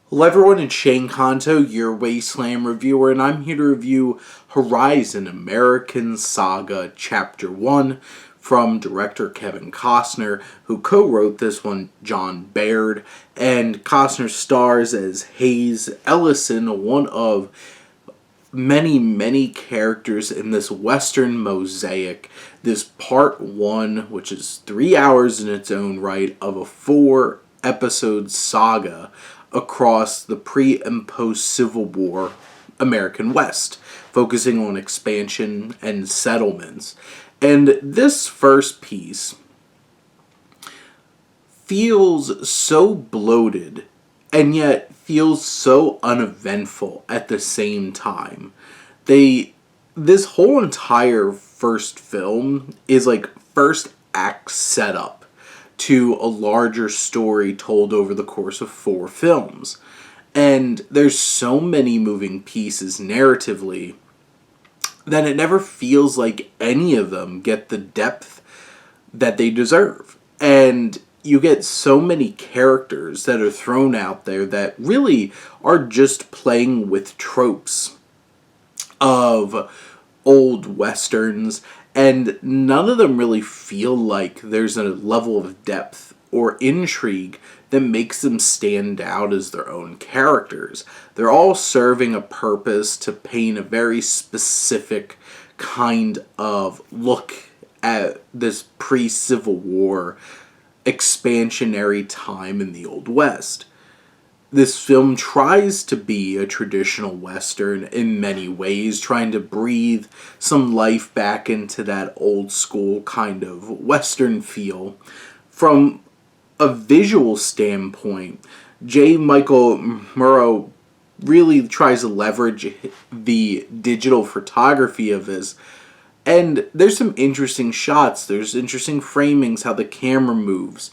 Hello everyone, it's Shane Kanto, your Wasteland reviewer, and I'm here to review Horizon American Saga Chapter 1 from director Kevin Costner, who co-wrote this one, John Baird, and Costner stars as Hayes Ellison, one of many characters in this Western mosaic, this part 1, which is 3 hours in its own right, of a 4-episode saga across the pre- and post-Civil War American West, focusing on expansion and settlements. And this first piece feels so bloated and yet feels so uneventful at the same time. This whole entire first film is like first act setup to a larger story told over the course of 4 films. And there's so many moving pieces narratively that it never feels like any of them get the depth that they deserve. And you get so many characters that are thrown out there that really are just playing with tropes of old westerns, and none of them really feel like there's a level of depth or intrigue that makes them stand out as their own characters. They're all serving a purpose to paint a very specific kind of look at this pre-Civil War expansionary time in the Old West. This film tries to be a traditional Western in many ways, trying to breathe some life back into that old school kind of Western feel. From a visual standpoint, J. Michael Murrow really tries to leverage the digital photography of this. And there's some interesting shots, there's interesting framings, how the camera moves.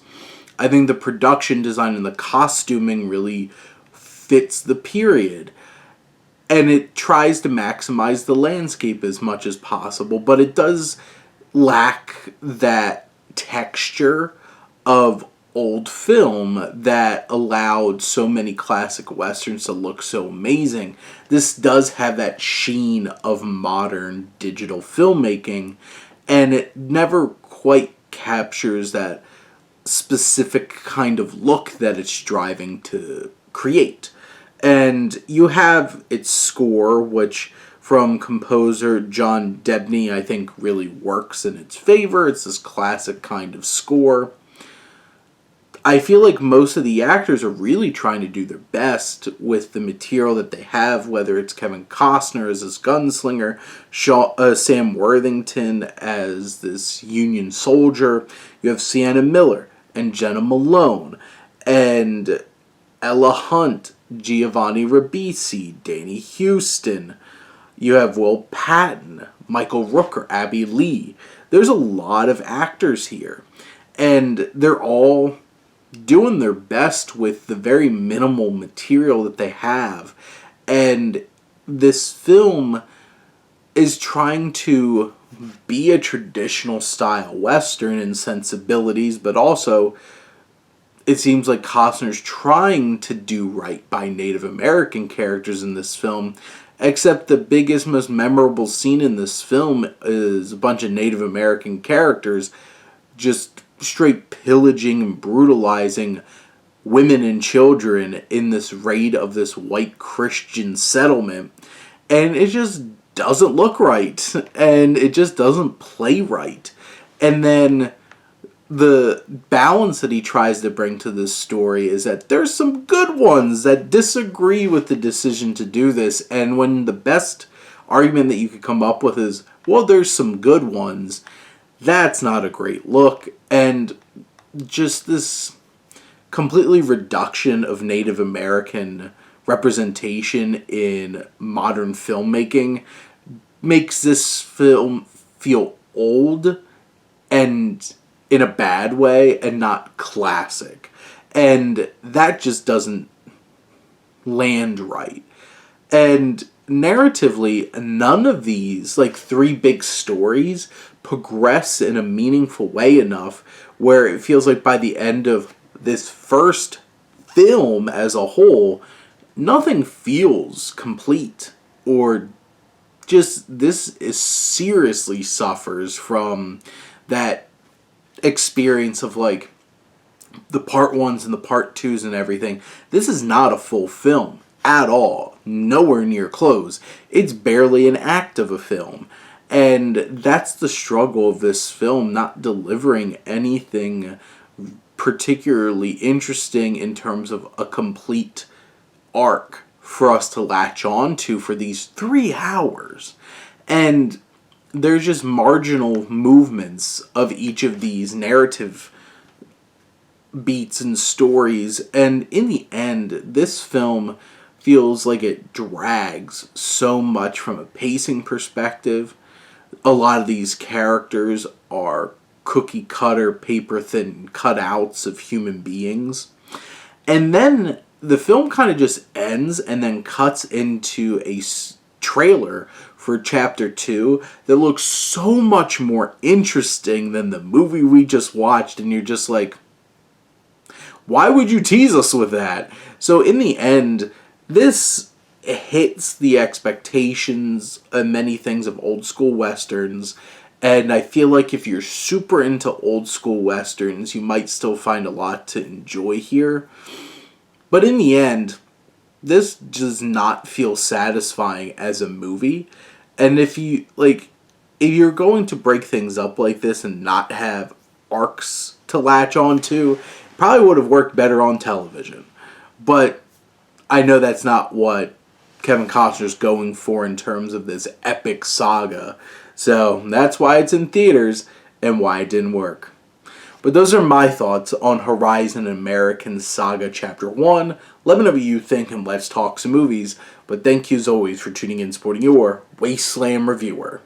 I think the production design and the costuming really fits the period. And it tries to maximize the landscape as much as possible, but it does lack that texture of old film that allowed so many classic westerns to look so amazing. This does have that sheen of modern digital filmmaking, and it never quite captures that specific kind of look that it's striving to create. And you have its score, which from composer John Debney I think really works in its favor. It's this classic kind of score. I feel like most of the actors are really trying to do their best with the material that they have, whether it's Kevin Costner as this gunslinger, Sam Worthington as this Union soldier. You have Sienna Miller and Jenna Malone, and Ella Hunt, Giovanni Ribisi, Danny Houston. You have Will Patton, Michael Rooker, Abby Lee. There's a lot of actors here, and they're all doing their best with the very minimal material that they have. And this film is trying to be a traditional style Western in sensibilities, but also it seems like Costner's trying to do right by Native American characters in this film, except the biggest, most memorable scene in this film is a bunch of Native American characters just straight pillaging and brutalizing women and children in this raid of this white Christian settlement. And it just doesn't look right, and it just doesn't play right. And then the balance that he tries to bring to this story is that there's some good ones that disagree with the decision to do this, and when the best argument that you could come up with is, well, there's some good ones, that's not a great look. And just this completely reduction of Native American representation in modern filmmaking makes this film feel old and in a bad way and not classic. And that just doesn't land right. And narratively, none of these, like 3 big stories, progress in a meaningful way enough where it feels like by the end of this first film as a whole, nothing feels complete, or just this is seriously suffers from that experience of like the part ones and the part twos and everything. This is not a full film at all. Nowhere near close. It's barely an act of a film. And that's the struggle of this film, not delivering anything particularly interesting in terms of a complete arc for us to latch on to for these 3 hours. And there's just marginal movements of each of these narrative beats and stories, and in the end, this film feels like it drags so much from a pacing perspective. A lot of these characters are cookie cutter, paper thin cutouts of human beings. And then the film kind of just ends and then cuts into a trailer for chapter 2 that looks so much more interesting than the movie we just watched, and you're just like, why would you tease us with that? So in the end, this hits the expectations and many things of old school westerns. And I feel like if you're super into old school westerns, you might still find a lot to enjoy here. But in the end, this does not feel satisfying as a movie. And if you're going to break things up like this and not have arcs to latch onto, probably would have worked better on television. But I know that's not what Kevin Costner's going for in terms of this epic saga. So that's why it's in theaters and why it didn't work. But those are my thoughts on Horizon American Saga Chapter 1. Let me know what you think and let's talk some movies. But thank you as always for tuning in and supporting your Wasteland reviewer.